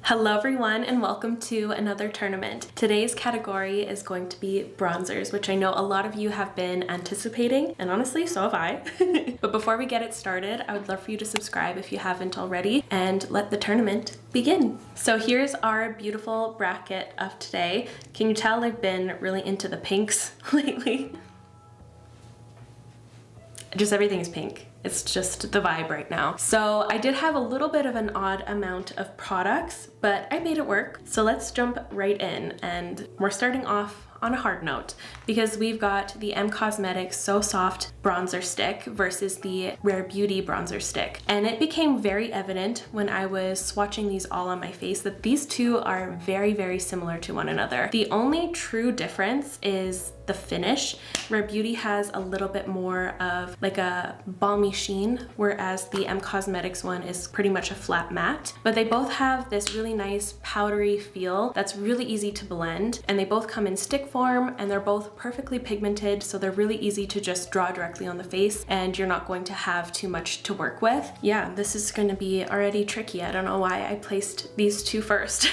Hello everyone and welcome to another tournament. Today's category is going to be bronzers, which I know a lot of you have been anticipating, and honestly, so have I. But before we get it started, I would love for you to subscribe if you haven't already and let the tournament begin. So here's our beautiful bracket of today. Can you tell I've been really into the pinks lately? Just everything is pink. It's just the vibe right now. So I did have a little bit of an odd amount of products, but I made it work. So let's jump right in, and we're starting off on a hard note because we've got the M Cosmetics So Soft bronzer stick versus the Rare Beauty bronzer stick. And it became very evident when I was swatching these all on my face that these two are very, very similar to one another. The only true difference is the finish. Rare Beauty has a little bit more of like a balmy sheen, whereas the M Cosmetics one is pretty much a flat matte. But they both have this really nice powdery feel that's really easy to blend, and they both come in stick form, and they're both perfectly pigmented, so they're really easy to just draw directly on the face, and you're not going to have too much to work with. Yeah, this is going to be already tricky. I don't know why I placed these two first.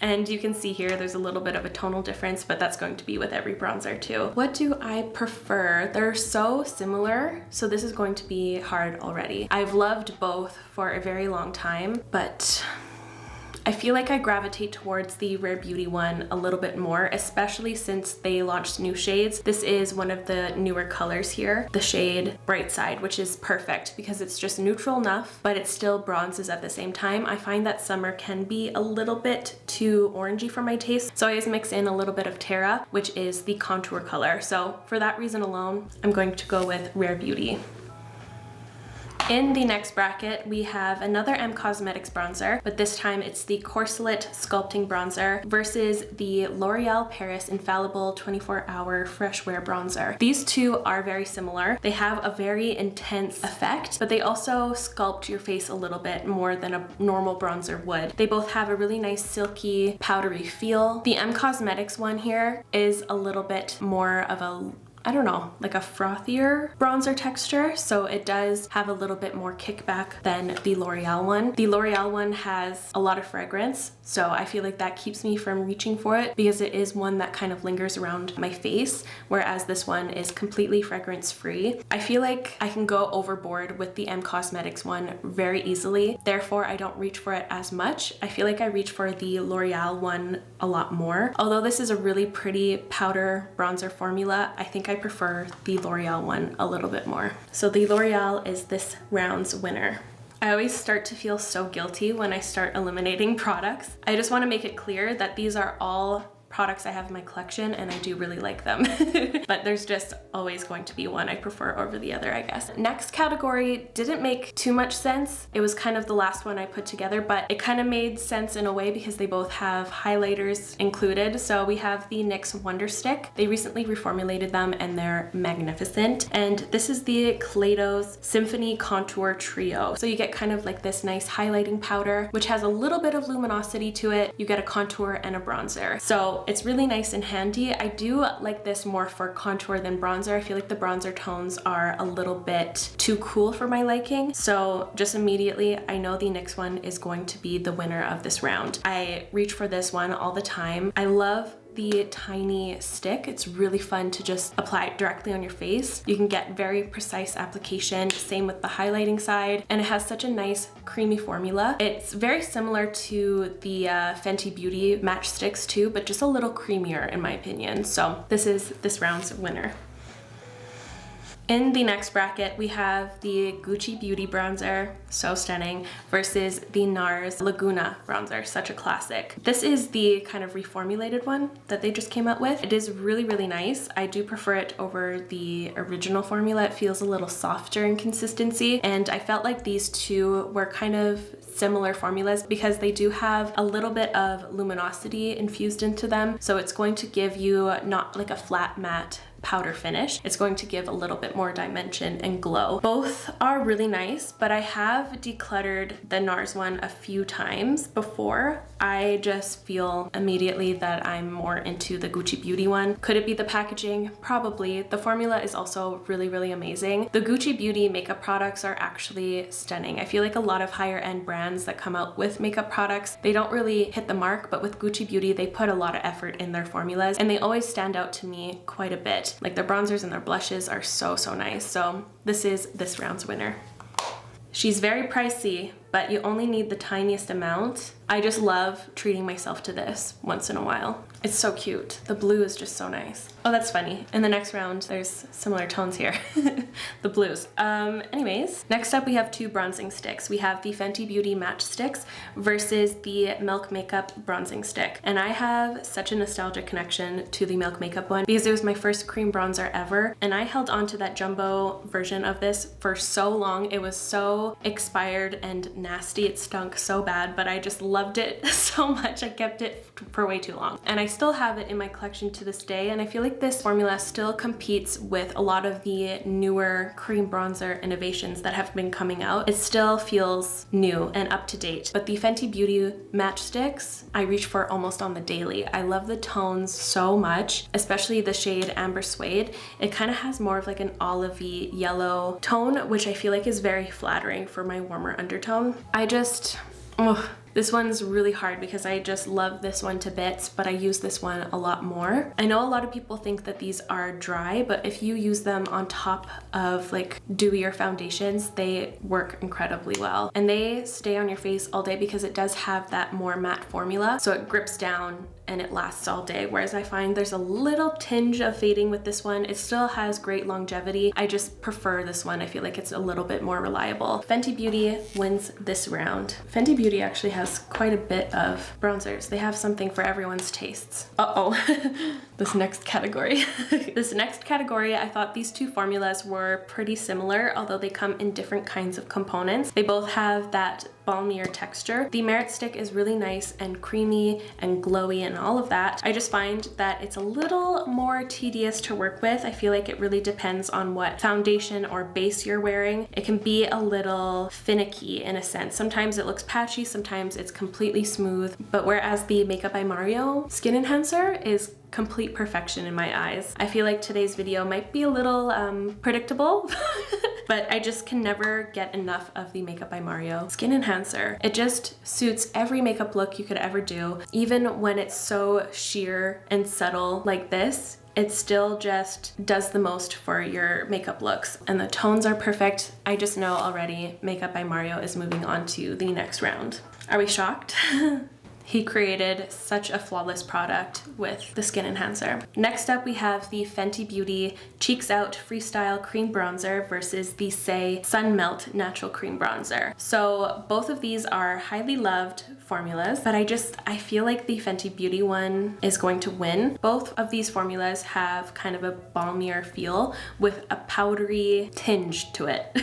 And you can see here there's a little bit of a tonal difference, but that's going to be with every bronzer too. What do I prefer? They're so similar, so this is going to be hard already. I've loved both for a very long time, but I feel like I gravitate towards the Rare Beauty one a little bit more, especially since they launched new shades. This is one of the newer colors here, the shade Bright Side, which is perfect because it's just neutral enough, but it still bronzes at the same time. I find that summer can be a little bit too orangey for my taste, so I always mix in a little bit of Terra, which is the contour color. So for that reason alone, I'm going to go with Rare Beauty. In the next bracket, we have another M Cosmetics bronzer, but this time it's the Corselette Sculpting Bronzer versus the L'Oreal Paris Infallible 24-Hour Fresh Wear Bronzer. These two are very similar. They have a very intense effect, but they also sculpt your face a little bit more than a normal bronzer would. They both have a really nice silky, powdery feel. The M Cosmetics one here is a little bit more of a, I don't know, like a frothier bronzer texture, so it does have a little bit more kickback than the L'Oreal one. The L'Oreal one has a lot of fragrance, so I feel like that keeps me from reaching for it because it is one that kind of lingers around my face, whereas this one is completely fragrance free. I feel like I can go overboard with the M Cosmetics one very easily, therefore I don't reach for it as much. I feel like I reach for the L'Oreal one a lot more. Although this is a really pretty powder bronzer formula, I think I prefer the L'Oreal one a little bit more. So the L'Oreal is this round's winner. I always start to feel so guilty when I start eliminating products. I just want to make it clear that these are all products I have in my collection and I do really like them. But there's just always going to be one I prefer over the other, I guess. Next category didn't make too much sense. It was kind of the last one I put together, but it kind of made sense in a way because they both have highlighters included. So we have the NYX Wonder Stick. They recently reformulated them and they're magnificent. And this is the Kaleidos Symphony Contour Trio. So you get kind of like this nice highlighting powder, which has a little bit of luminosity to it. You get a contour and a bronzer. So it's really nice and handy. I do like this more for contour than bronzer. I feel like the bronzer tones are a little bit too cool for my liking. So just immediately, I know the NYX one is going to be the winner of this round. I reach for this one all the time. I love the tiny stick. It's really fun to just apply it directly on your face. You can get very precise application, same with the highlighting side, and it has such a nice creamy formula. It's very similar to the Fenty Beauty MatchStix too, but just a little creamier in my opinion. So this is this round's winner. In the next bracket, we have the Gucci Beauty bronzer, so stunning, versus the NARS Laguna bronzer, such a classic. This is the kind of reformulated one that they just came out with. It is really, really nice. I do prefer it over the original formula. It feels a little softer in consistency, and I felt like these two were kind of similar formulas because they do have a little bit of luminosity infused into them, so it's going to give you not like a flat matte powder finish. It's going to give a little bit more dimension and glow. Both are really nice, but I have decluttered the NARS one a few times before. I just feel immediately that I'm more into the Gucci Beauty one. Could it be the packaging? Probably. The formula is also really, really amazing. The Gucci Beauty makeup products are actually stunning. I feel like a lot of higher end brands that come out with makeup products, they don't really hit the mark, but with Gucci Beauty, they put a lot of effort in their formulas and they always stand out to me quite a bit. Like their bronzers and their blushes are so, so nice. So this is this round's winner. She's very pricey, but you only need the tiniest amount. I just love treating myself to this once in a while. It's so cute. The blue is just so nice. Oh, that's funny. In the next round, there's similar tones here. The blues. Anyways, next up we have two bronzing sticks. We have the Fenty Beauty MatchStix versus the Milk Makeup bronzing stick. And I have such a nostalgic connection to the Milk Makeup one because it was my first cream bronzer ever. And I held on to that jumbo version of this for so long. It was so expired and nasty. It stunk so bad, but I just loved it so much. I kept it for way too long. And I still have it in my collection to this day. And I feel like this formula still competes with a lot of the newer cream bronzer innovations that have been coming out. It still feels new and up to date. But the Fenty Beauty MatchStix, I reach for almost on the daily. I love the tones so much, especially the shade Amber Suede. It kind of has more of like an olivey yellow tone, which I feel like is very flattering for my warmer undertone. This one's really hard because I just love this one to bits, but I use this one a lot more. I know a lot of people think that these are dry, but if you use them on top of like dewier foundations, they work incredibly well. And they stay on your face all day because it does have that more matte formula, so it grips down and it lasts all day. Whereas I find there's a little tinge of fading with this one. It still has great longevity. I just prefer this one. I feel like it's a little bit more reliable. Fenty Beauty wins this round. Fenty Beauty actually has quite a bit of bronzers. They have something for everyone's tastes. This next category. This next category, I thought these two formulas were pretty similar, although they come in different kinds of components. They both have that balmier texture. The Merit Stick is really nice and creamy and glowy and all of that. I just find that it's a little more tedious to work with. I feel like it really depends on what foundation or base you're wearing. It can be a little finicky in a sense. Sometimes it looks patchy, sometimes it's completely smooth. But whereas the Makeup by Mario Skin Enhancer is complete perfection in my eyes. I feel like today's video might be a little predictable, but I just can never get enough of the Makeup by Mario Skin Enhancer. It just suits every makeup look you could ever do. Even when it's so sheer and subtle like this, it still just does the most for your makeup looks. And the tones are perfect. I just know already Makeup by Mario is moving on to the next round. Are we shocked? He created such a flawless product with the Skin Enhancer. Next up, we have the Fenty Beauty Cheeks Out Freestyle Cream Bronzer versus the Say Sun Melt Natural Cream Bronzer. So both of these are highly loved formulas, but I feel like the Fenty Beauty one is going to win. Both of these formulas have kind of a balmier feel with a powdery tinge to it.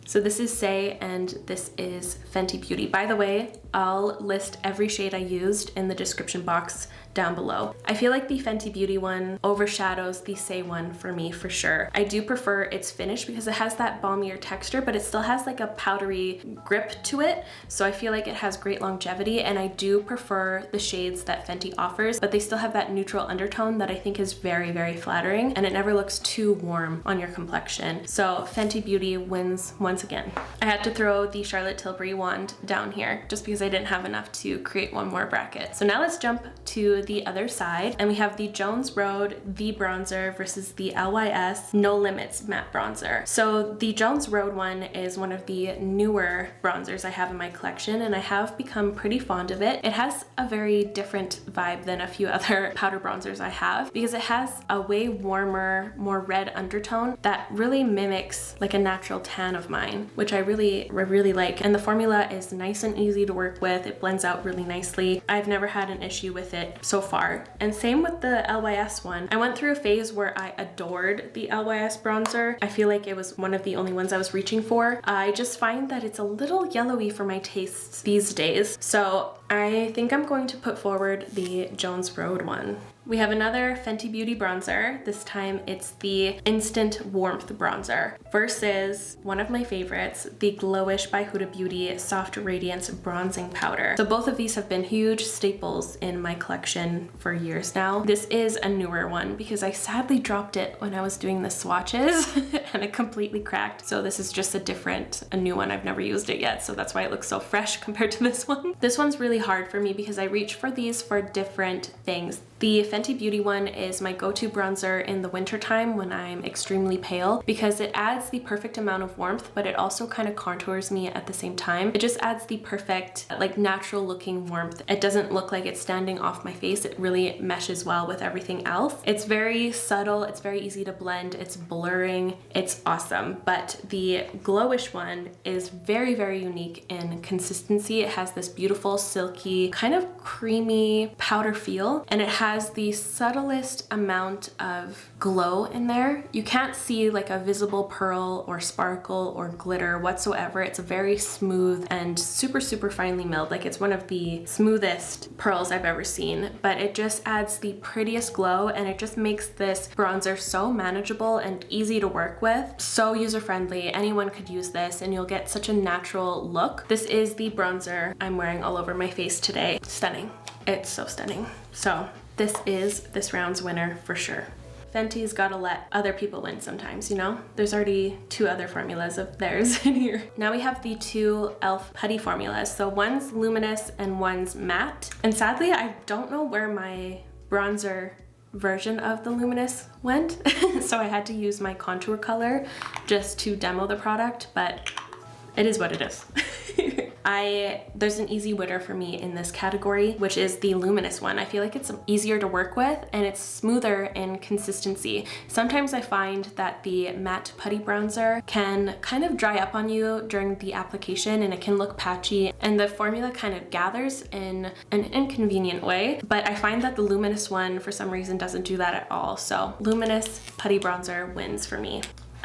So this is Say and this is Fenty Beauty. By the way, I'll list every shade I used in the description box down below. I feel like the Fenty Beauty one overshadows the Say one for me for sure. I do prefer its finish because it has that balmier texture, but it still has like a powdery grip to it. So I feel like it has great longevity, and I do prefer the shades that Fenty offers, but they still have that neutral undertone that I think is very, very flattering, and it never looks too warm on your complexion. So Fenty Beauty wins once again. I had to throw the Charlotte Tilbury wand down here just because I didn't have enough to create one more bracket. So now let's jump to the other side, and we have the Jones Road The Bronzer versus the LYS No Limits Matte Bronzer. So the Jones Road one is one of the newer bronzers I have in my collection, and I have become pretty fond of it. It has a very different vibe than a few other powder bronzers I have because it has a way warmer, more red undertone that really mimics like a natural tan of mine, which I really like. And the formula is nice and easy to work with. It blends out really nicely. I've never had an issue with it so far. And same with the LYS one. I went through a phase where I adored the LYS bronzer. I feel like it was one of the only ones I was reaching for. I just find that it's a little yellowy for my tastes these days. So I think I'm going to put forward the Jones Road one. We have another Fenty Beauty bronzer. This time it's the Instant Warmth bronzer versus one of my favorites, the Glowish by Huda Beauty Soft Radiance Bronzing Powder. So both of these have been huge staples in my collection for years now. This is a newer one because I sadly dropped it when I was doing the swatches and it completely cracked. So this is just a new one. I've never used it yet, so that's why it looks so fresh compared to this one. This one's really hard for me because I reach for these for different things. The Fenty Beauty one is my go-to bronzer in the winter time when I'm extremely pale because it adds the perfect amount of warmth, but it also kind of contours me at the same time. It just adds the perfect, like, natural looking warmth. It doesn't look like it's standing off my face. It really meshes well with everything else. It's very subtle. It's very easy to blend. It's blurring. It's awesome. But the Glowish one is very, very unique in consistency. It has this beautiful, silky, kind of creamy powder feel, and it has the subtlest amount of glow in there. You can't see like a visible pearl or sparkle or glitter whatsoever. It's very smooth and super, super finely milled. Like, it's one of the smoothest pearls I've ever seen, but it just adds the prettiest glow, and it just makes this bronzer so manageable and easy to work with. So user-friendly. Anyone could use this and you'll get such a natural look. This is the bronzer I'm wearing all over my face today. Stunning. It's so stunning. So this is this round's winner for sure. Fenty's gotta let other people win sometimes, you know? There's already 2 other formulas of theirs in here. Now we have the 2 e.l.f. putty formulas. So one's luminous and one's matte. And sadly, I don't know where my bronzer version of the luminous went. So I had to use my contour color just to demo the product, but it is what it is. There's an easy winner for me in this category, which is the luminous one. I feel like it's easier to work with and it's smoother in consistency. Sometimes I find that the matte putty bronzer can kind of dry up on you during the application and it can look patchy, and the formula kind of gathers in an inconvenient way. But I find that the luminous one for some reason doesn't do that at all. So luminous putty bronzer wins for me.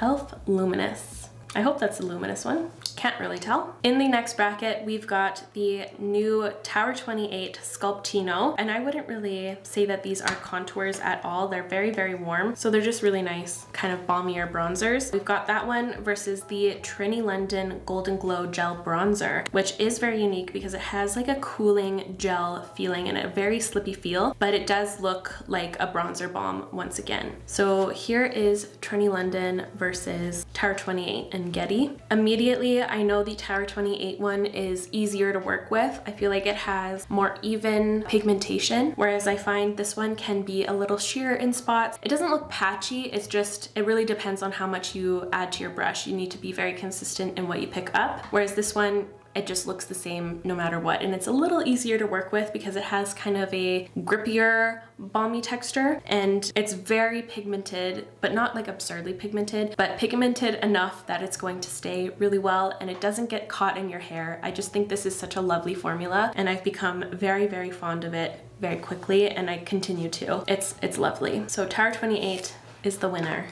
e.l.f. Luminous. I hope that's the luminous one. Can't really tell. In the next bracket, we've got the new Tower 28 Sculptino, and I wouldn't really say that these are contours at all. They're very, very warm, so they're just really nice, kind of balmier bronzers. We've got that one versus the Trini London Golden Glow Gel Bronzer, which is very unique because it has like a cooling gel feeling and a very slippy feel, but it does look like a bronzer balm once again. So here is Trini London versus Tower 28 and Getty. Immediately, I know the Tower 28 one is easier to work with. I feel like it has more even pigmentation, whereas I find this one can be a little sheer in spots. It doesn't look patchy, it's just, it really depends on how much you add to your brush. You need to be very consistent in what you pick up, whereas this one, it just looks the same no matter what. And it's a little easier to work with because it has kind of a grippier, balmy texture, and it's very pigmented, but not like absurdly pigmented, but pigmented enough that it's going to stay really well and it doesn't get caught in your hair. I just think this is such a lovely formula and I've become very, very fond of it very quickly, and I continue to. It's lovely. So Tower 28 is the winner.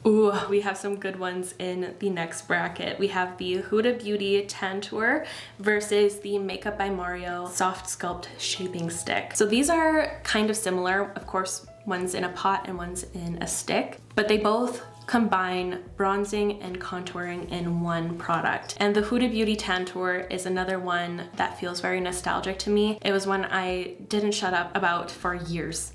Ooh, we have some good ones in the next bracket. We have the Huda Beauty Tan Tour versus the Makeup by Mario Soft Sculpt Shaping Stick. So these are kind of similar. Of course, one's in a pot and one's in a stick, but they both combine bronzing and contouring in one product. And the Huda Beauty Tan Tour is another one that feels very nostalgic to me. It was one I didn't shut up about for years.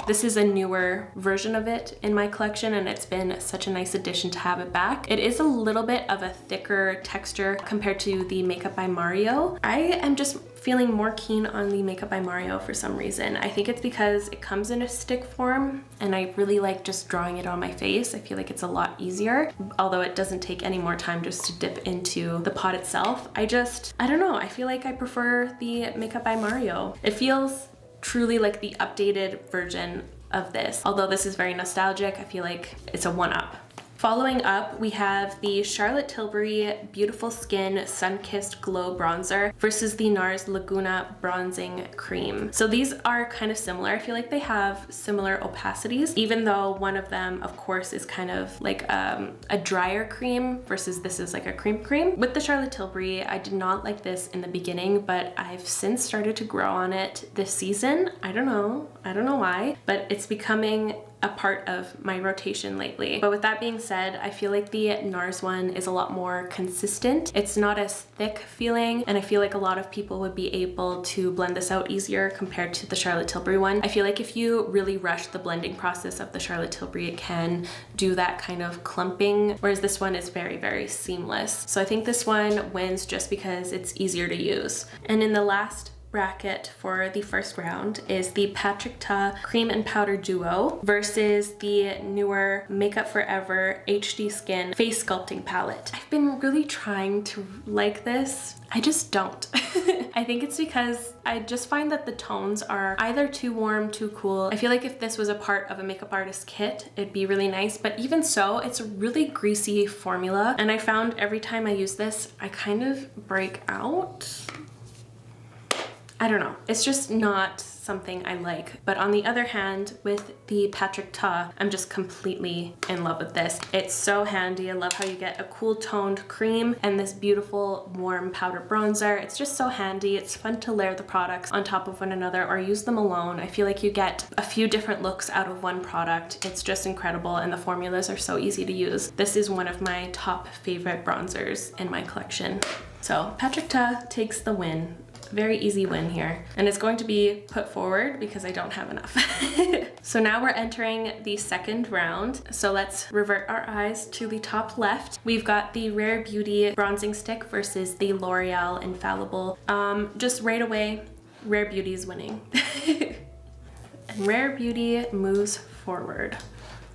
This is a newer version of it in my collection, and it's been such a nice addition to have it back. It is a little bit of a thicker texture compared to the Makeup by Mario. I am just feeling more keen on the Makeup by Mario for some reason. I think it's because it comes in a stick form and I really like just drawing it on my face. I feel like it's a lot easier, although it doesn't take any more time just to dip into the pot itself. I don't know, I feel like I prefer the Makeup by Mario. It feels truly like the updated version of this. Although this is very nostalgic, I feel like it's a one-up. Following up, we have the Charlotte Tilbury Beautiful Skin Sun-Kissed Glow Bronzer versus the NARS Laguna Bronzing Cream. So these are kind of similar. I feel like they have similar opacities, even though one of them, of course, is kind of like a drier cream versus this is like a cream. With the Charlotte Tilbury, I did not like this in the beginning, but I've since started to grow on it this season. I don't know why, but it's becoming a part of my rotation lately. But with that being said, I feel like the NARS one is a lot more consistent. It's not as thick feeling, and I feel like a lot of people would be able to blend this out easier compared to the Charlotte Tilbury one. I feel like if you really rush the blending process of the Charlotte Tilbury, it can do that kind of clumping, whereas this one is very, very seamless. So I think this one wins just because it's easier to use. And in the last bracket for the first round is the Patrick Ta Cream and Powder Duo versus the newer Makeup Forever HD Skin Face Sculpting Palette. I've been really trying to like this. I just don't. I think it's because I just find that the tones are either too warm, too cool. I feel like if this was a part of a makeup artist kit, it'd be really nice, but even so, it's a really greasy formula, and I found every time I use this, I kind of break out. I don't know, it's just not something I like. But on the other hand, with the Patrick Ta, I'm just completely in love with this. It's so handy. I love how you get a cool toned cream and this beautiful warm powder bronzer. It's just so handy. It's fun to layer the products on top of one another or use them alone. I feel like you get a few different looks out of one product. It's just incredible, and the formulas are so easy to use. This is one of my top favorite bronzers in my collection. So Patrick Ta takes the win. Very easy win here, and it's going to be put forward because I don't have enough. So now we're entering the second round. So let's revert our eyes to the top left. We've got the Rare Beauty Bronzing Stick versus the L'Oreal Infallible. Just right away, Rare Beauty is winning. And Rare Beauty moves forward.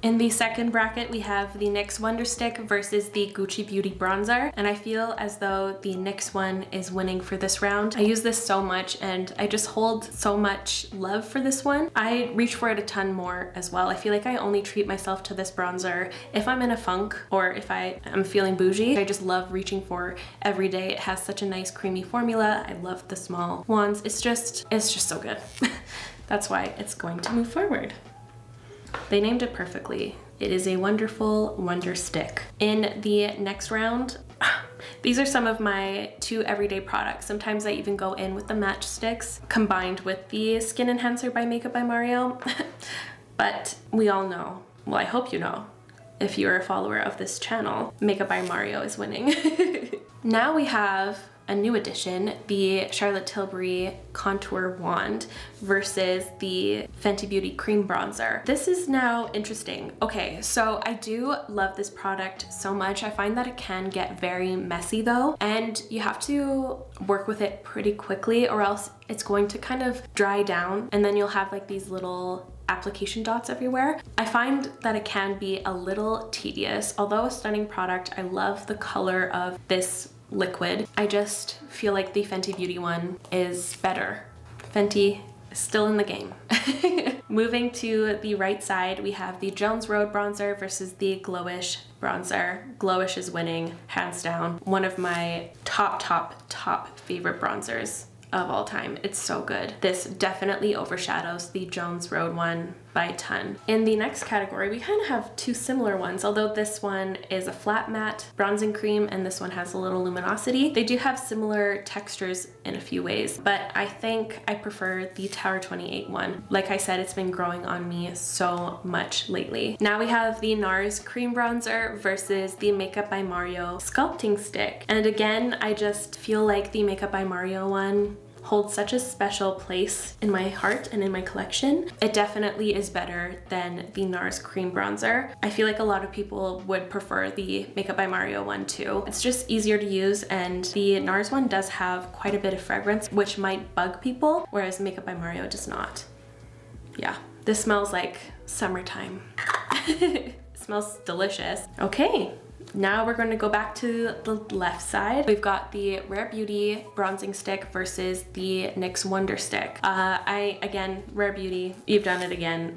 In the second bracket, we have the NYX Wonder Stick versus the Gucci Beauty Bronzer, and I feel as though the NYX one is winning for this round. I use this so much, and I just hold so much love for this one. I reach for it a ton more as well. I feel like I only treat myself to this bronzer if I'm in a funk or if I am feeling bougie. I just love reaching for every day. It has such a nice creamy formula. I love the small ones. It's just so good. That's why it's going to move forward. They named it perfectly. It is a wonderful Wonder Stick. In the next round, these are some of my 2 everyday products. Sometimes I even go in with the MatchStix combined with the Skin Enhancer by Makeup by Mario. But we all know, well, I hope you know, if you're a follower of this channel, Makeup by Mario is winning. Now we have a new addition, the Charlotte Tilbury Contour Wand versus the Fenty Beauty Cream Bronzer. This is now interesting. Okay, so I do love this product so much. I find that it can get very messy though, and you have to work with it pretty quickly or else it's going to kind of dry down, and then you'll have like these little application dots everywhere. I find that it can be a little tedious. Although a stunning product, I love the color of this liquid. I just feel like the Fenty Beauty one is better. Fenty is still in the game. Moving to the right side, we have the Jones Road bronzer versus the Glowish bronzer. Glowish is winning, hands down. One of my top favorite bronzers of all time. It's so good. This definitely overshadows the Jones Road one by a ton. In the next category, we kind of have 2 similar ones, although this one is a flat matte bronzing cream and this one has a little luminosity. They do have similar textures in a few ways, but I think I prefer the Tower 28 one. Like I said, it's been growing on me so much lately. Now we have the NARS Cream Bronzer versus the Makeup by Mario Sculpting Stick. And again, I just feel like the Makeup by Mario one holds such a special place in my heart and in my collection. It definitely is better than the NARS Cream Bronzer. I feel like a lot of people would prefer the Makeup by Mario one too. It's just easier to use, and the NARS one does have quite a bit of fragrance, which might bug people, whereas Makeup by Mario does not. Yeah, this smells like summertime. It smells delicious. Okay. Now we're going to go back to the left side. We've got the Rare Beauty Bronzing Stick versus the NYX Wonder Stick. Again, Rare Beauty, you've done it again.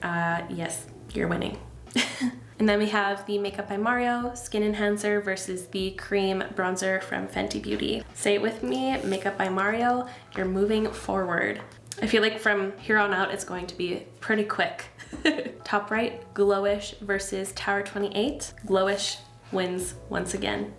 Yes, you're winning. And then we have the Makeup by Mario Skin Enhancer versus the Creme Bronzer from Fenty Beauty. Say it with me, Makeup by Mario, you're moving forward. I feel like from here on out, it's going to be pretty quick. Top right, Glowish versus Tower 28. Glowish wins once again.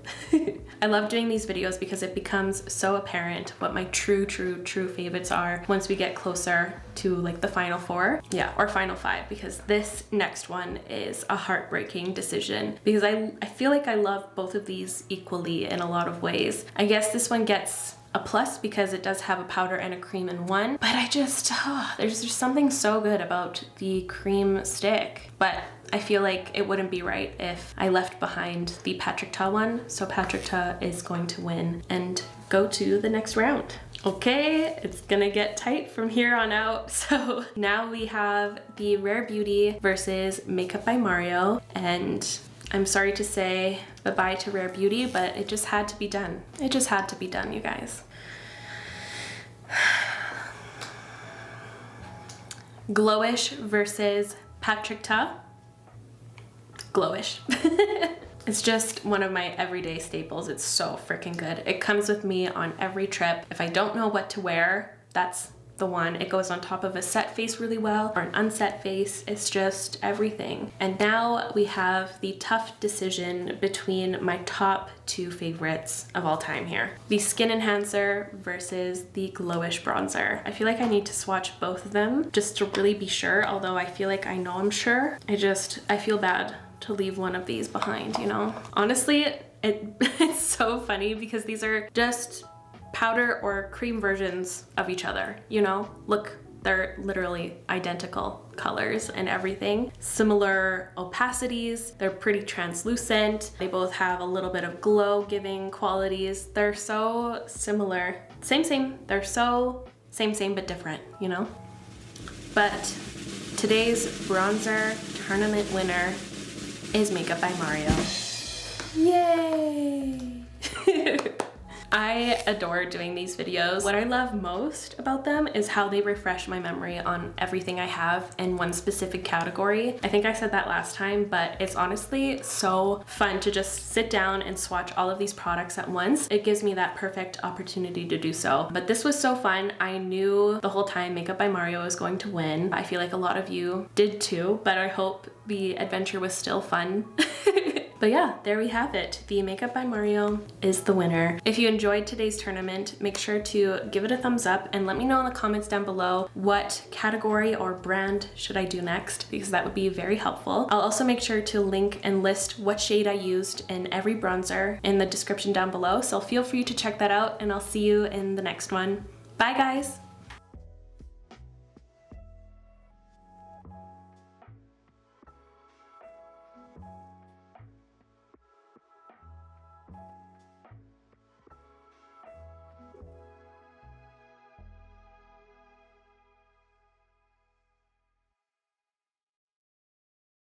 I love doing these videos because it becomes so apparent what my true favorites are once we get closer to like the final 4. Yeah, or final 5, because this next one is a heartbreaking decision because I feel like I love both of these equally in a lot of ways. I guess this one gets a plus because it does have a powder and a cream in one, but I just, there's just something so good about the cream stick. But I feel like it wouldn't be right if I left behind the Patrick Ta one, so Patrick Ta is going to win and go to the next round. Okay, it's gonna get tight from here on out. So now we have the Rare Beauty versus Makeup by Mario, and I'm sorry to say bye-bye to Rare Beauty, but it just had to be done. It just had to be done, you guys. Glowish versus Patrick Ta. Glowish. It's just one of my everyday staples. It's so freaking good. It comes with me on every trip. If I don't know what to wear, that's the one. It goes on top of a set face really well or an unset face. It's just everything. And now we have the tough decision between my top 2 favorites of all time here. The Skin Enhancer versus the Glowish Bronzer. I feel like I need to swatch both of them just to really be sure, although I feel like I know I'm sure. I feel bad to leave one of these behind, you know? Honestly, it's so funny because these are just powder or cream versions of each other, you know? Look, they're literally identical colors and everything. Similar opacities, they're pretty translucent. They both have a little bit of glow-giving qualities. They're so similar. Same, they're so same but different, you know? But today's bronzer tournament winner is Makeup by Mario. Yay! I adore doing these videos. What I love most about them is how they refresh my memory on everything I have in one specific category. I think I said that last time, but it's honestly so fun to just sit down and swatch all of these products at once. It gives me that perfect opportunity to do so. But this was so fun. I knew the whole time Makeup by Mario was going to win. I feel like a lot of you did too, but I hope the adventure was still fun. But yeah, there we have it. The Makeup by Mario is the winner. If you enjoyed today's tournament, make sure to give it a thumbs up and let me know in the comments down below what category or brand should I do next, because that would be very helpful. I'll also make sure to link and list what shade I used in every bronzer in the description down below, so feel free to check that out, and I'll see you in the next one. Bye guys!